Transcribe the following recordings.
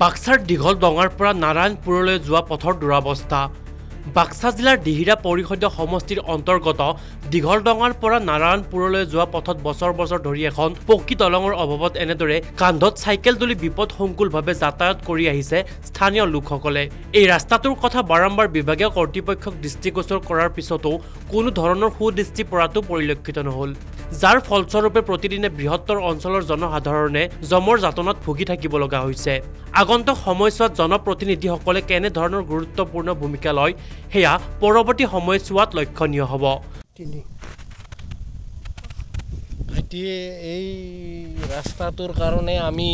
বাক্সাৰ দীঘল ডঙাৰ পৰা নাৰায়ণপুৰলৈ যোৱা পথৰ দুৰৱস্থা। বাক্সা জিলাৰ দিহিৰা পৰিষদীয় সমষ্টিৰ অন্তৰ্গত দীঘল ডঙাৰ পৰা নাৰায়ণপুৰলৈ যোৱা পথত বছৰ বছৰ ধৰি এখন পকী দলঙৰ অভাৱত এনেদৰে কান্ধত চাইকেল তুলি বিপদসংকুলভাৱে যাতায়াত কৰি আহিছে স্থানীয় লোকসকলে। এই ৰাস্তাটোৰ কথা বাৰম্বাৰ বিভাগীয় কৰ্তৃপক্ষক দৃষ্টিগোচৰ কৰাৰ পিছতো কোনো ধৰণৰ সুদৃষ্টি পৰাটো পৰিলক্ষিত নহল, যাৰ ফলস্বৰূপে প্ৰতিদিনে বৃহত্তৰ অঞ্চলৰ জনসাধাৰণে জমৰ যাতনাত ভুগি থাকিব লগা হৈছে। আগন্তুক সময়ছোৱাত জনপ্ৰতিনিধিসকলে কেনেধৰণৰ গুৰুত্বপূৰ্ণ ভূমিকা লয় সেয়া পৰৱৰ্তী সময়ছোৱাত লক্ষণীয় হ'ব। এই ৰাস্তাটোৰ কাৰণে আমি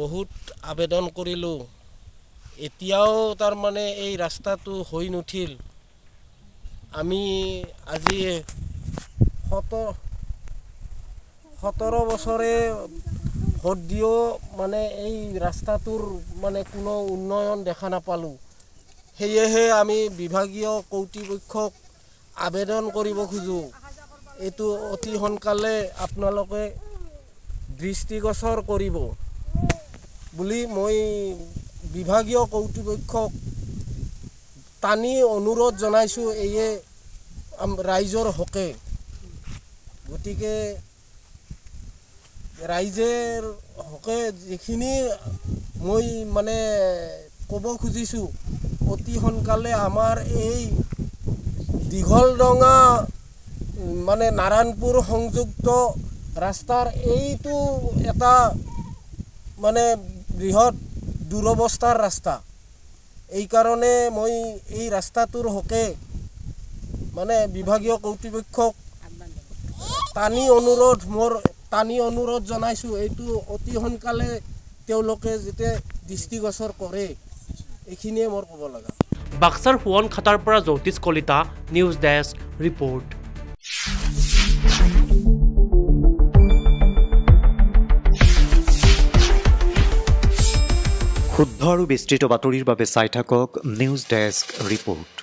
বহুত আবেদন কৰিলোঁ, এতিয়াও তাৰমানে এই ৰাস্তাটো হৈ নুঠিল। আমি আজি 17 বছৰে ভোট দিও মানে এই ৰাস্তাটোৰ মানে কোনো উন্নয়ন দেখা নাপালোঁ। সেয়েহে আমি বিভাগীয় কৰ্তৃপক্ষক আবেদন কৰিব খোজোঁ, এইটো অতি সোনকালে আপোনালোকে দৃষ্টিগোচৰ কৰিব বুলি মই বিভাগীয় কৰ্তৃপক্ষক টানি অনুৰোধ জনাইছোঁ এয়ে ৰাইজৰ হকে। গতিকে ৰাইজৰ হকে যিখিনি মই মানে ক'ব খুজিছোঁ, অতি সোনকালে আমাৰ এই দীঘল ডঙা মানে নাৰায়ণপুৰ সংযুক্ত ৰাস্তাৰ এইটো এটা মানে বৃহৎ দুৰৱস্থাৰ ৰাস্তা। এইকাৰণে মই এই ৰাস্তাটোৰ হকে মানে বিভাগীয় কৰ্তৃপক্ষক টানি অনুৰোধ জনাইছোঁ, এইটো অতি সোনকালে তেওঁলোকে যাতে দৃষ্টিগোচৰ কৰে, এইখিনিয়ে মোৰ ক'ব লগা। বাক্সাৰ সোৱন খাটাৰ পৰা জ্যোতিষ কলিতা, নিউজ ডেস্ক ৰিপৰ্ট। শুদ্ধ আৰু বিস্তৃত বাতৰিৰ বাবে চাই থাকক নিউজ ডেস্ক ৰিপৰ্ট।